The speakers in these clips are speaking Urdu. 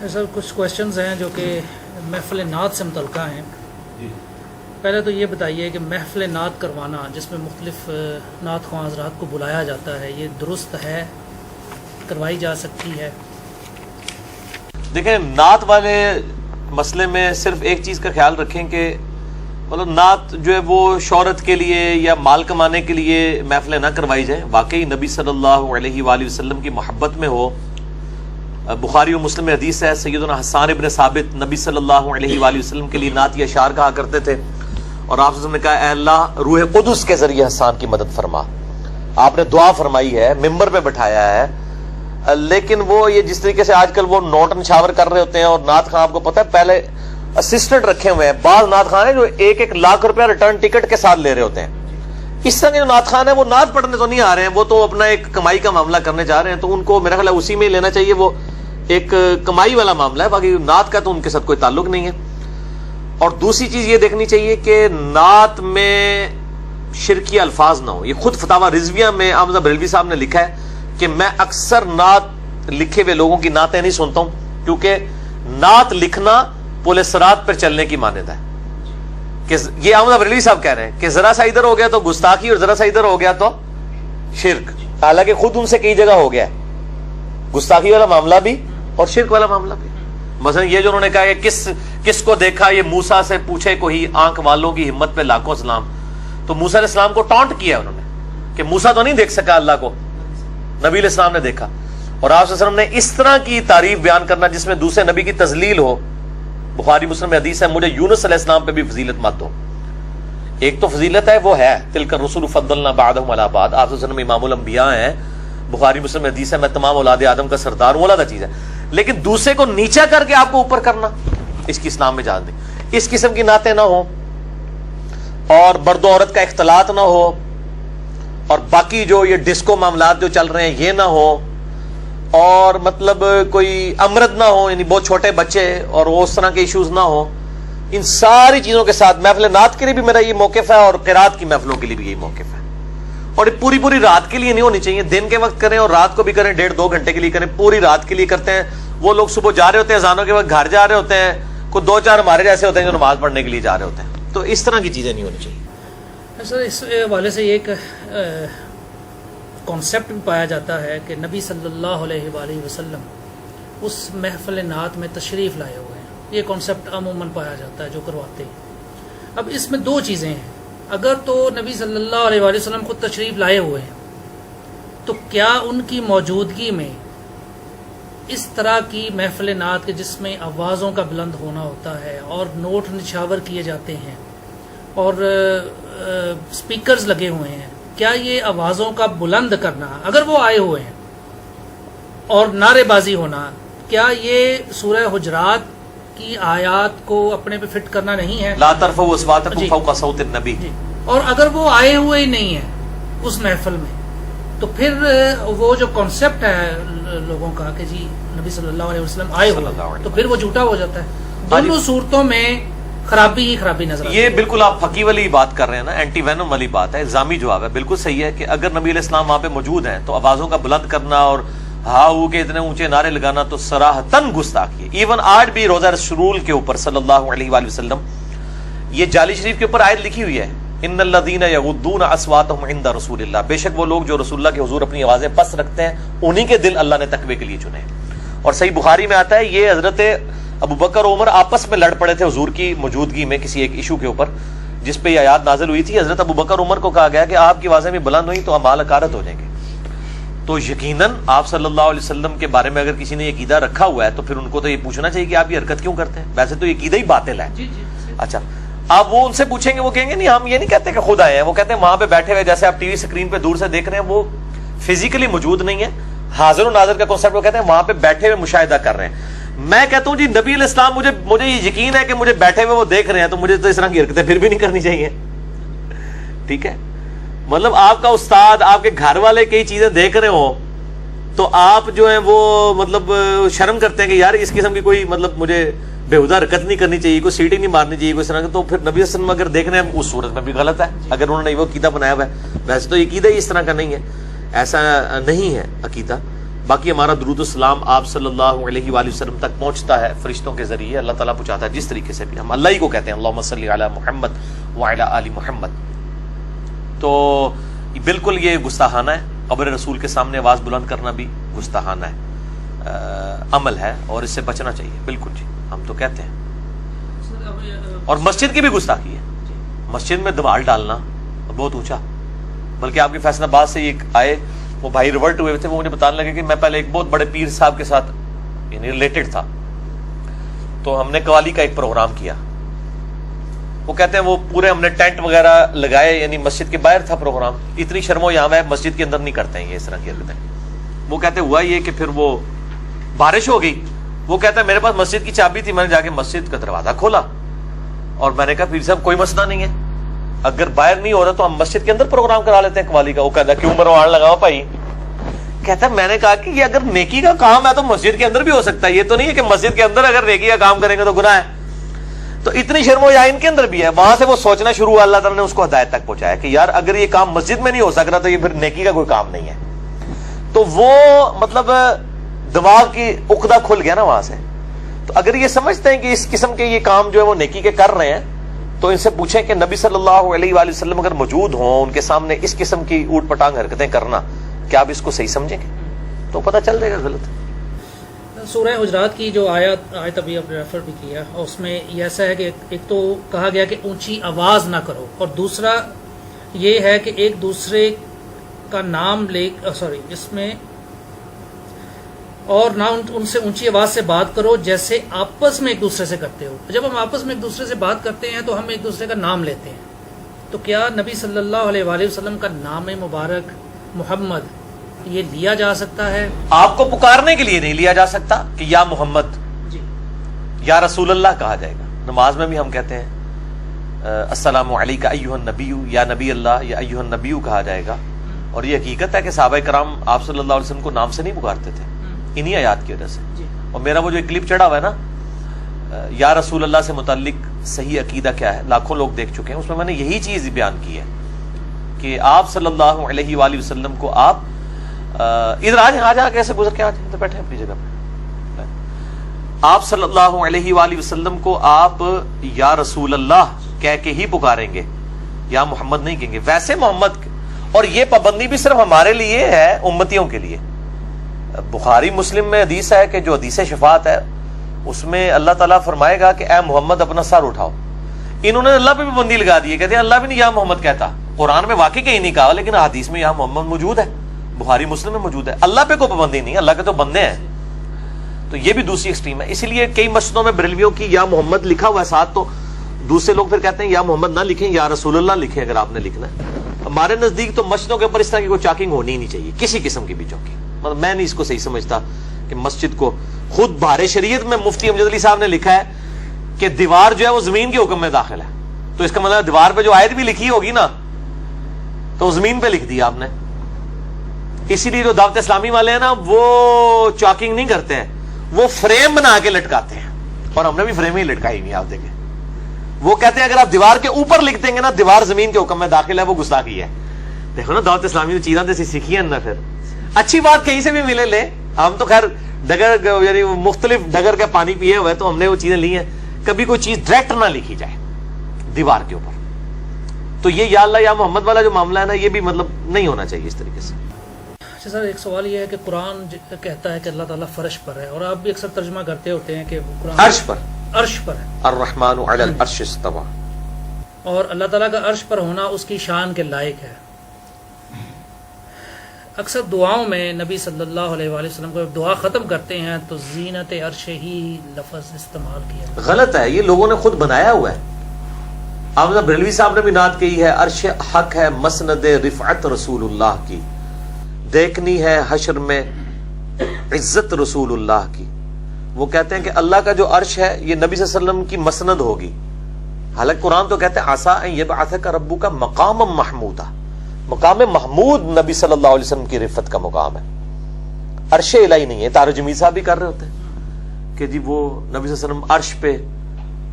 سر کچھ کوشچنز ہیں جو کہ محفل نعت سے متعلقہ ہیں. پہلے تو یہ بتائیے کہ محفل نعت کروانا جس میں مختلف نعت خواں حضرات کو بلایا جاتا ہے، یہ درست ہے، کروائی جا سکتی ہے؟ دیکھیں، نعت والے مسئلے میں صرف ایک چیز کا خیال رکھیں کہ مطلب نعت جو ہے وہ شہرت کے لیے یا مال کمانے کے لیے محفلیں نہ کروائی جائیں. واقعی نبی صلی اللہ علیہ وآلہ وسلم کی محبت میں ہو. بخاری و مسلم میں حدیث ہے، سیدنا حسان ابن ثابت نبی صلی اللہ علیہ وآلہ وسلم کے لیے نعت یا اشعار کہا کرتے تھے، اور آپ نے کہا اے اللہ روح قدس کے ذریعے حسان کی مدد فرما. آپ نے دعا فرمائی ہے، ممبر پہ بٹھایا ہے. لیکن وہ یہ جس طریقے سے آج کل وہ نوٹ نچھاور کر رہے ہوتے ہیں، اور نعت خواں آپ کو پتہ ہے پہلے اسسٹنٹ رکھے ہوئے ہیں. بعض نعت خواں ہیں جو 1-1 لاکھ روپیہ ریٹرن ٹکٹ کے ساتھ لے رہے ہوتے ہیں. اس طرح کے جو نعت خواں ہیں وہ نعت پڑھنے تو نہیں آ رہے ہیں، وہ تو اپنا ایک کمائی کا معاملہ کرنے جا رہے ہیں. تو ان کو میرا خیال ہے اسی میں لینا چاہیے، وہ ایک کمائی والا معاملہ ہے، باقی نعت کا تو ان کے ساتھ کوئی تعلق نہیں ہے. اور دوسری چیز یہ دیکھنی چاہیے کہ نعت میں شرکی الفاظ نہ ہو. یہ خود فتاوی رضویہ میں احمد بریلوی صاحب نے لکھا ہے کہ میں اکثر نعت لکھے ہوئے لوگوں کی نعتیں نہیں سنتا ہوں، کیونکہ نعت لکھنا پل صراط پر چلنے کی مانند ہے. کہ یہ احمد بریلوی صاحب کہہ رہے ہیں کہ ذرا سا ادھر ہو گیا تو گستاخی اور ذرا سا ادھر ہو گیا تو شرک. حالانکہ خود ان سے کئی جگہ ہو گیا ہے گستاخی والا معاملہ بھی اور شرک والا معاملہ بھی. مثلا یہ جو انہوں نے کہا کہ کس کو دیکھا یہ موسیٰ سے پوچھے کوئی آنکھ والوں کی ہمت پہ لاکھوں سلام. تو موسیٰ علیہ السلام کو ٹانٹ کیا انہوں نے کہ موسیٰ تو نہیں دیکھ سکا اللہ کو، نبی علیہ السلام نے دیکھا. اور آپ صلی اللہ علیہ وسلم نے اس طرح کی تعریف بیان کرنا جس میں دوسرے نبی کی تذلیل ہو. بخاری مسلم میں حدیث ہے مجھے یونس علیہ السلام پہ بھی فضیلت مت دو. ایک تو فضیلت ہے وہ ہے تلک الرسل فضلنا بعضهم علی بعض، آپ صلی اللہ علیہ وسلم امام الانبیاء ہیں. بخاری مسلم میں حدیث ہے میں تمام اولاد آدم کا سردار ہوں، علیحدہ چیز ہے. لیکن دوسرے کو نیچا کر کے آپ کو اوپر کرنا اس کی اسلام میں اجازت نہیں. اس قسم کی نعتیں نہ ہو، اور مرد و عورت کا اختلاط نہ ہو، اور باقی جو یہ ڈسکو معاملات جو چل رہے ہیں یہ نہ ہو، اور مطلب کوئی امرد نہ ہو، یعنی بہت چھوٹے بچے اور وہ اس طرح کے ایشوز نہ ہو. ان ساری چیزوں کے ساتھ محفل نعت کے لیے بھی میرا یہ موقف ہے، اور قرات کی محفلوں کے لیے بھی یہی موقف ہے. اور پوری رات کے لیے نہیں ہونی چاہیے، دن کے وقت کریں اور رات کو بھی کریں، 1.5-2 گھنٹے کے لیے کریں. پوری رات کے لیے کرتے ہیں وہ لوگ، صبح جا رہے ہوتے ہیں اذانوں کے وقت گھر جا رہے ہوتے ہیں، کوئی 2-4 ہمارے جیسے ہوتے ہیں جو نماز پڑھنے کے لیے جا رہے ہوتے ہیں. تو اس طرح کی چیزیں نہیں ہونی چاہیے. سر اس حوالے سے ایک کانسیپٹ بھی پایا جاتا ہے کہ نبی صلی اللہ علیہ وآلہ وسلم اس محفل نعت میں تشریف لائے ہوئے ہیں. یہ کانسیپٹ عموماً پایا جاتا ہے جو کرواتے ہیں. اب اس میں 2 چیزیں ہیں. اگر تو نبی صلی اللہ علیہ وآلہ وسلم خود تشریف لائے ہوئے ہیں تو کیا ان کی موجودگی میں اس طرح کی محفل نعت کے جس میں آوازوں کا بلند ہونا ہوتا ہے اور نوٹ نچھاور کیے جاتے ہیں اور سپیکرز لگے ہوئے ہیں، کیا یہ آوازوں کا بلند کرنا اگر وہ آئے ہوئے ہیں اور نعرے بازی ہونا، کیا یہ سورہ حجرات کی آیات کو اپنے پہ فٹ کرنا نہیں ہے؟ لا ترفعوا اصواتکم فوق صوت النبی. اور اگر وہ آئے ہوئے ہی نہیں ہیں اس محفل میں تو پھر وہ جو کانسیپٹ ہے لوگوں کا کہ جی نبی صلی اللہ علیہ وسلم آئے ہوئے تو پھر وہ جھوٹا ہو جاتا ہے. دونوں صورتوں میں خرابی ہی خرابی نظر آتی ہے. یہ بالکل آپ پھکی والی بات کر رہے ہیں نا، اینٹی وینم والی بات ہے، الزامی جواب ہے. بالکل صحیح ہے کہ اگر نبی علیہ السلام وہاں پہ موجود ہیں تو آوازوں کا بلند کرنا اور ہاؤ کے اتنے اونچے نعرے لگانا تو صراحتاً گستاخی ہے. ایون آج بھی روزہ رسول کے اوپر صلی اللہ علیہ وآلہ وسلم یہ جعلی شریف کے اوپر آیت لکھی ہوئی ہے، ان الذین یغضون اصواتهم عند رسول اللہ، بے شک وہ لوگ جو رسول اللہ کے حضور اپنی آوازیں پست رکھتے ہیں انہی کے دل اللہ نے تقوی کے لیے چنے. اور صحیح بخاری میں آتا ہے یہ حضرت ابو بکر اور عمر آپس میں لڑ پڑے تھے حضور کی موجودگی میں کسی ایک ایشو کے اوپر جس پہ یہ آیات نازل ہوئی تھی. حضرت ابو بکر عمر کو کہا گیا کہ آپ کی آوازیں بھی بلند ہوئی تو اعمال اکارت ہو جائیں گے. تو یقیناً آپ صلی اللہ علیہ وسلم کے بارے میں اگر کسی نے یہ عقیدہ رکھا ہوا ہے تو پھر ان کو تو یہ پوچھنا چاہیے کہ آپ یہ حرکت کیوں کرتے ہیں. ویسے تو یہ عقیدہ ہی باطل ہے. اچھا آپ وہ ان سے پوچھیں گے، وہ کہیں گے نہیں ہم یہ نہیں کہتے کہ خود آئے ہیں، وہ کہتے ہیں وہاں پہ بیٹھے ہوئے جیسے آپ ٹی وی اسکرین پہ دور سے دیکھ رہے ہیں وہ فزیکلی موجود نہیں ہے. حاضر و ناظر کا کانسیپٹ وہ کہتے ہیں وہاں پہ بیٹھے ہوئے مشاہدہ کر رہے ہیں. میں کہتا ہوں جی نبی علیہ السلام مجھے یہ یقین ہے کہ مجھے بیٹھے ہوئے وہ دیکھ رہے ہیں تو مجھے تو اس طرح کی حرکتیں پھر بھی نہیں کرنی چاہیے. ٹھیک ہے، مطلب آپ کا استاد آپ کے گھر والے کئی چیزیں دیکھ رہے ہوں تو آپ جو ہیں وہ مطلب شرم کرتے ہیں کہ یار اس قسم کی کوئی مطلب مجھے بےہودہ حرکت نہیں کرنی چاہیے، کوئی سیٹی نہیں مارنی چاہیے، کوئی اس طرح کا. تو پھر نبی صلی اللہ علیہ وسلم اگر دیکھ رہے ہیں اس صورت میں بھی غلط ہے اگر انہوں نے وہ عقیدہ بنایا ہوا ہے. ویسے تو یہ عقیدہ ہی اس طرح کا نہیں ہے، ایسا نہیں ہے عقیدہ. باقی ہمارا درود السلام آپ صلی اللہ علیہ وآلہ وسلم تک پہنچتا ہے فرشتوں کے ذریعے، اللہ تعالیٰ پہنچاتا ہے جس طریقے سے بھی. ہم اللہ ہی کو کہتے ہیں اللہم صلی علی محمد وعلی آل محمد. تو بالکل یہ گستاخانہ ہے، قبر رسول کے سامنے آواز بلند کرنا بھی گستاخانہ ہے، عمل ہے، اور اس سے بچنا چاہیے. بالکل جی، ہم تو کہتے ہیں. اور مسجد کی بھی گستاخی ہے، مسجد میں دیوار ڈالنا بہت اونچا. بلکہ آپ کے فیصل آباد سے ایک آئے، وہ بھائی ریورٹ ہوئے تھے، وہ مجھے بتانے لگے کہ میں پہلے ایک بہت بڑے پیر صاحب کے ساتھ یعنی ریلیٹڈ تھا، تو ہم نے قوالی کا ایک پروگرام کیا. وہ کہتے ہیں وہ پورے ہم نے ٹینٹ وغیرہ لگائے، یعنی مسجد کے باہر تھا پروگرام. اتنی شرم و یام ہے، مسجد کے اندر نہیں کرتے ہیں یہ اس طرح کی حرکتیں. وہ کہتے ہوا یہ کہ پھر وہ بارش ہو گئی. وہ کہتا ہے میرے پاس مسجد کی چابی تھی، میں نے جا کے مسجد کا دروازہ کھولا اور میں نے کہا پیر صاحب کوئی مسئلہ نہیں ہے، اگر باہر نہیں ہو رہا تو ہم مسجد کے اندر پروگرام کرا لیتے ہیں قوالی کا. وہ کہتا ہے کیوں مروان لگاؤ بھائی. کہتا ہے میں نے کہا کہ یہ اگر نیکی کا کام ہے تو مسجد کے اندر بھی ہو سکتا ہے، یہ تو نہیں ہے کہ مسجد کے اندر اگر نیکی کا کام کریں گے تو گناہ ہے. تو اتنی شرم و حیا ان کے اندر بھی ہے. وہاں سے وہ سوچنا شروع ہوا، اللہ تعالیٰ نے اس کو ہدایت تک پہنچایا کہ یار اگر یہ کام مسجد میں نہیں ہو سک رہا تو یہ پھر نیکی کا کوئی کام نہیں ہے. تو وہ مطلب دماغ کی عقدہ کھل گیا نا وہاں سے. تو اگر یہ سمجھتے ہیں کہ اس قسم کے یہ کام جو ہے وہ نیکی کے کر رہے ہیں تو ان سے پوچھیں کہ نبی صلی اللہ علیہ وآلہ وسلم اگر موجود ہوں ان کے سامنے اس قسم کی اوٹ پٹانگ حرکتیں کرنا، کیا آپ اس کو صحیح سمجھیں گے؟ تو پتہ چل جائے گا غلط. سورہ حجرات کی جو آیت ابھی آپ نے ریفر بھی کیا، اس میں یہ ایسا ہے کہ ایک تو کہا گیا کہ اونچی آواز نہ کرو، اور دوسرا یہ ہے کہ ایک دوسرے کا نام لے اس میں اور نہ ان سے اونچی آواز سے بات کرو جیسے آپس میں ایک دوسرے سے کرتے ہو. جب ہم آپس میں ایک دوسرے سے بات کرتے ہیں تو ہم ایک دوسرے کا نام لیتے ہیں. تو کیا نبی صلی اللہ علیہ وآلہ وسلم کا نام مبارک محمد یہ لیا جا سکتا ہے؟ آپ کو پکارنے کے لیے نہیں لیا جا سکتا کہ یا محمد جی، یا رسول اللہ کہا جائے گا. نماز میں بھی ہم کہتے ہیں السلام علیکہ ایھا النبی، یا نبی اللہ یا ایھا النبی کہا جائے گا. اور یہ حقیقت ہے کہ صحابہ کرام آپ صلی اللہ علیہ وسلم کو نام سے نہیں پکارتے تھے انہی آیات کی وجہ سے. اور میرا وہ جو کلپ چڑھا ہوا ہے نا یا رسول اللہ سے متعلق صحیح عقیدہ کیا ہے، لاکھوں لوگ دیکھ چکے ہیں. اس میں میں نے یہی چیز بیان کی ہے کہ آپ صلی اللہ علیہ وآلہ وسلم کو آپ ادھر آ جا کیسے گزر کے آج بیٹھے اپنی جگہ پہ. آپ صلی اللہ علیہ وآلہ وسلم کو آپ یا رسول اللہ کہہ کے ہی پکاریں گے، یا محمد نہیں کہیں گے. ویسے محمد، اور یہ پابندی بھی صرف ہمارے لیے ہے امتیوں کے لیے. بخاری مسلم میں حدیث ہے کہ جو حدیث شفاعت ہے اس میں اللہ تعالیٰ فرمائے گا کہ اے محمد اپنا سر اٹھاؤ. انہوں نے اللہ پہ بھی پابندی لگا دی ہے، کہتے ہیں اللہ بھی نہیں یا محمد کہتا. قرآن میں واقعی کہیں نہیں کہا، لیکن حدیث میں یا محمد موجود ہے، بخاری مسلم میں موجود ہے. اللہ پہ کوئی پابندی نہیں، اللہ کے تو بندے ہیں. تو یہ بھی دوسری ایکسٹریم ہے. اسی لیے کئی مسجدوں میں بریلویوں کی یا محمد لکھا ہوا ہے ساتھ، تو دوسرے لوگ پھر کہتے ہیں یا محمد نہ لکھیں، یا رسول اللہ لکھیں اگر آپ نے لکھنا ہے. ہمارے نزدیک تو مسجدوں کے اوپر اس طرح کی کوئی چاکنگ ہونی ہی نہیں چاہیے، کسی قسم کی بھی چاکنگ. مطلب میں نہیں اس کو صحیح سمجھتا کہ مسجد کو، خود بہار شریعت میں مفتی امجد علی صاحب نے لکھا ہے کہ دیوار جو ہے وہ زمین کے حکم میں داخل ہے. تو اس کا مطلب دیوار پہ جو آیت بھی لکھی ہوگی نا تو زمین پہ لکھ دی آپ نے. اسی لیے جو دعوت اسلامی والے ہیں نا وہ چاکنگ نہیں کرتے ہیں، وہ فریم بنا کے لٹکاتے ہیں. اور ہم نے بھی فریم ہی لٹکائی ہوئی، آپ دیکھیں. وہ کہتے ہیں اگر آپ دیوار کے اوپر لکھ دیں گے نا دیوار زمین کے حکم میں داخل ہے، وہ گستاخی ہے. دیکھو نا دعوت اسلامی نے چیزاں جیسی سیکھی ہیں نا. پھر اچھی بات کہیں سے بھی ملے لے، ہم تو خیر ڈگر یعنی مختلف ڈگر کا پانی پیے ہوئے تو ہم نے وہ چیزیں لی ہیں. کبھی کوئی چیز ڈائریکٹ نہ لکھی جائے دیوار کے اوپر. تو یہ یا اللہ یا محمد والا جو معاملہ ہے نا یہ بھی مطلب نہیں ہونا چاہیے اس طریقے سے. اچھا سر، ایک سوال یہ ہے کہ قرآن کہتا ہے کہ اللہ تعالیٰ فرش پر ہے، اور آپ بھی اکثر ترجمہ کرتے ہوتے ہیں کہ قرآن عرش پر ہے. الرحمن علی العرش استوى. اور اللہ تعالیٰ کا عرش پر ہونا اس کی شان کے لائق ہے. اکثر دعاؤں میں نبی صلی اللہ علیہ وآلہ وسلم کو دعا ختم کرتے ہیں تو زینت عرش ہی لفظ استعمال کیا. غلط ہے، یہ لوگوں نے خود بنایا ہوا ہے. آپ بریلوی صاحب نے بھی نعت کہی ہے عرش حق ہے مسند رفعت رسول اللہ کی، دیکھنی ہے حشر میں عزت رسول اللہ کی. وہ کہتے ہیں کہ اللہ کا جو عرش ہے یہ نبی صلی اللہ علیہ وسلم کی مسند ہوگی. حالانکہ قرآن تو کہتے ہیں عسیٰ ان یبعثک ربک مقاما محمودا. مقام محمود نبی صلی اللہ علیہ وسلم کی رفت کا مقام ہے، عرش الہی نہیں ہے. تارو جمیل صاحب بھی کر رہے ہوتے ہیں کہ جی وہ نبی صلی اللہ علیہ وسلم عرش پہ،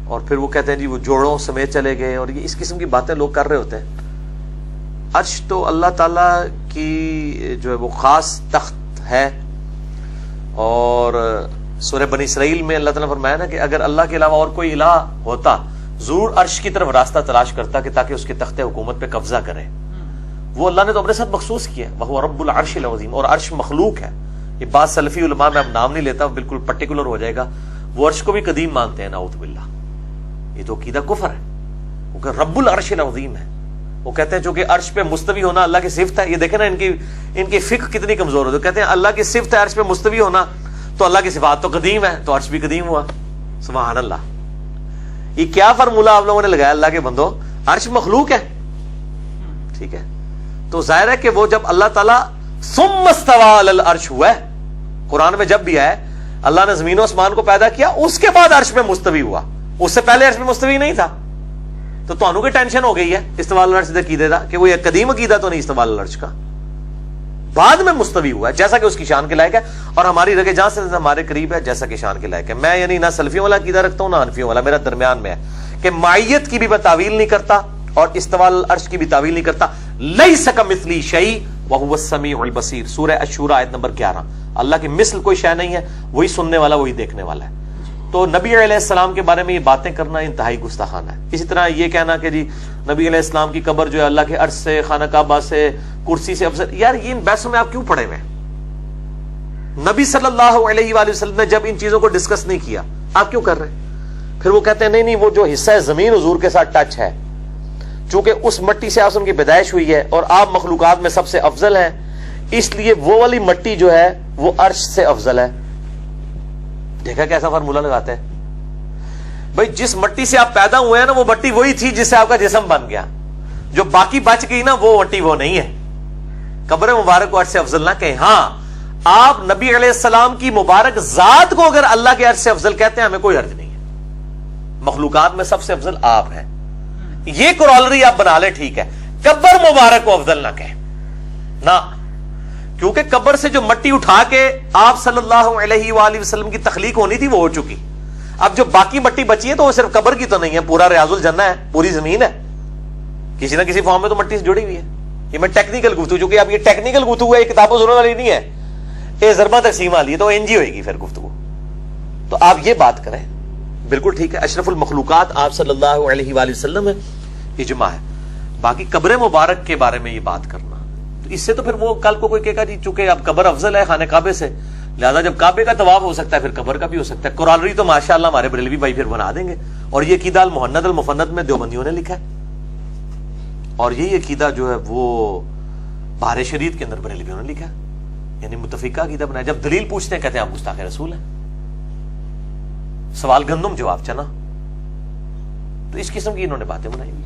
اور پھر وہ کہتے ہیں جی وہ جوڑوں سمیت چلے گئے، اور یہ اس قسم کی باتیں لوگ کر رہے ہوتے ہیں. عرش تو اللہ تعالیٰ کی جو ہے وہ خاص تخت ہے، اور سورہ بنی اسرائیل میں اللہ تعالیٰ نے فرمایا نا کہ اگر اللہ کے علاوہ اور کوئی الہ ہوتا ضرور عرش کی طرف راستہ تلاش کرتا کہ تاکہ اس کے تخت حکومت پہ قبضہ کرے. وہ اللہ نے تو اپنے ساتھ مخصوص کیا, وہ رب العرش العظیم, اور عرش مخلوق ہے. یہ بات سلفی علماء میں اب نام نہیں لیتا, بالکل پرٹیکولر ہو جائے گا. وہ عرش کو بھی قدیم مانتے ہیں, نعوذ باللہ. یہ تو عقیدہ کفر ہے. وہ کہ رب العرش العظیم ہے. وہ کہتے ہیں چونکہ عرش پہ مستوی ہونا اللہ کی صفت ہے. یہ دیکھیں نا ان کی فقہ کتنی کمزور ہوتی ہے. کہتے ہیں اللہ کی صفت ہے عرش پہ مستوی ہونا, تو اللہ کی صفات تو قدیم ہے, تو عرش بھی قدیم ہوا. سبحان اللہ. یہ کیا فارمولہ آپ لوگوں نے لگایا اللہ کے بندو؟ عرش مخلوق ہے, ٹھیک ہے. تو ظاہر ہے کہ وہ جب اللہ تعالیٰ ثم استوى علی العرش ہوا ہے, قرآن میں جب بھی ہے اللہ نے زمین و آسمان کو پیدا کیا, اس کے بعد عرش پہ مستوی ہوا. اس سے پہلے عرش پہ مستوی نہیں تھا. تو تانوں کی ٹینشن ہو گئی ہے استواء علی العرش عقیدے دا, کہ وہ یہ قدیم عقیدہ تو نہیں استواء علی العرش کا, بعد میں مستوی ہوا ہے جیسا کہ اس کی شان کے لائق ہے, اور ہماری رگے جان سے ہمارے قریب ہے جیسا کہ شان کے لائق ہے. میں یعنی نہ سلفیوں والا عقیدہ رکھتا ہوں نہ حنفیوں والا, میرا درمیان میں ہے کہ معیت کی بھی میں تعویل نہیں کرتا اور استواء علی العرش کی بھی تعویل نہیں کرتا. لیس کمثلی شیء وہو السمیع البصیر, سورہ الشورى آیت نمبر 11. اللہ کی مثل کوئی شے نہیں ہے, وہی سننے والا وہی دیکھنے والا ہے. تو نبی علیہ السلام کے بارے میں یہ باتیں کرنا انتہائی گستاخانہ ہے. اسی طرح یہ کہنا کہ جی نبی علیہ السلام کی قبر جو ہے اللہ کے عرش سے, خانہ کعبہ سے, کرسی سے افضل, یار یہ ان بحثوں میں آپ کیوں پڑے ہوئے ہیں؟ نبی صلی اللہ علیہ وآلہ وسلم نے جب ان چیزوں کو ڈسکس نہیں کیا, آپ کیوں کر رہے ہیں؟ پھر وہ کہتے ہیں نہیں نہیں, وہ جو حصہ ہے زمین حضور کے ساتھ ٹچ ہے, چونکہ اس مٹی سے آپ ان کی پیدائش ہوئی ہے اور آپ مخلوقات میں سب سے افضل ہیں, اس لیے وہ والی مٹی جو ہے وہ عرش سے افضل ہے. دیکھا کیسا فارمولہ لگاتے ہیں بھائی, جس مٹی سے آپ پیدا ہوئے ہیں نا وہ مٹی وہی تھی جس سے آپ کا جسم بن گیا, جو باقی بچ گئی نا وہ مٹی وہ نہیں ہے. قبر مبارک کو عرش سے افضل نہ کہیں. ہاں آپ نبی علیہ السلام کی مبارک ذات کو اگر اللہ کے عرش سے افضل کہتے ہیں ہمیں کوئی حرج نہیں ہے, مخلوقات میں سب سے افضل آپ ہیں, یہ کرالری آپ بنا لیں, ٹھیک ہے. قبر مبارک کو افضل نہ کہیں نہ, کیونکہ قبر سے جو مٹی اٹھا کے آپ صلی اللہ علیہ وآلہ وسلم کی تخلیق ہونی تھی وہ ہو چکی. اب جو باقی مٹی بچی ہے تو وہ صرف قبر کی تو نہیں ہے, پورا ریاض الجنہ ہے, پوری زمین ہے, کسی نہ کسی فارم میں تو مٹی سے جڑی ہوئی ہے. یہ میں ٹیکنیکل گفتگو, چونکہ اب یہ ٹیکنیکل گفتگو ہے, یہ کتابوں ضرورت والی نہیں ہے, یہ ضربہ تقسیم والی ہے, تو این جی ہوئے گی پھر گفتگو. تو آپ یہ بات کریں, بالکل ٹھیک ہے, اشرف المخلوقات آپ صلی اللہ علیہ وآلہ وسلم ہے, اجماع ہے. باقی قبر مبارک کے بارے میں یہ بات کرنا, تو اس سے تو پھر وہ کل کو کوئی کہے گا جی چونکہ اب قبر افضل ہے خانہ کعبے سے, لہذا جب کعبے کا طواف ہو سکتا ہے پھر قبر کا بھی ہو سکتا ہے. قرآنری تو ماشاءاللہ ہمارے بریلوی بھائی پھر بنا دیں گے, اور یہ عقیدہ المہند المفند میں دیوبندیوں نے لکھا ہے, اور یہی عقیدہ جو ہے وہ بہار شریعت کے اندر بریلویوں نے لکھا ہے, یعنی متفقہ عقیدہ بنایا. جب دلیل پوچھتے ہیں کہتے ہیں آپ گستاخ رسول ہیں, سوال گندم جواب چنا, تو اس قسم کی انہوں نے باتیں بنائی ہوئی.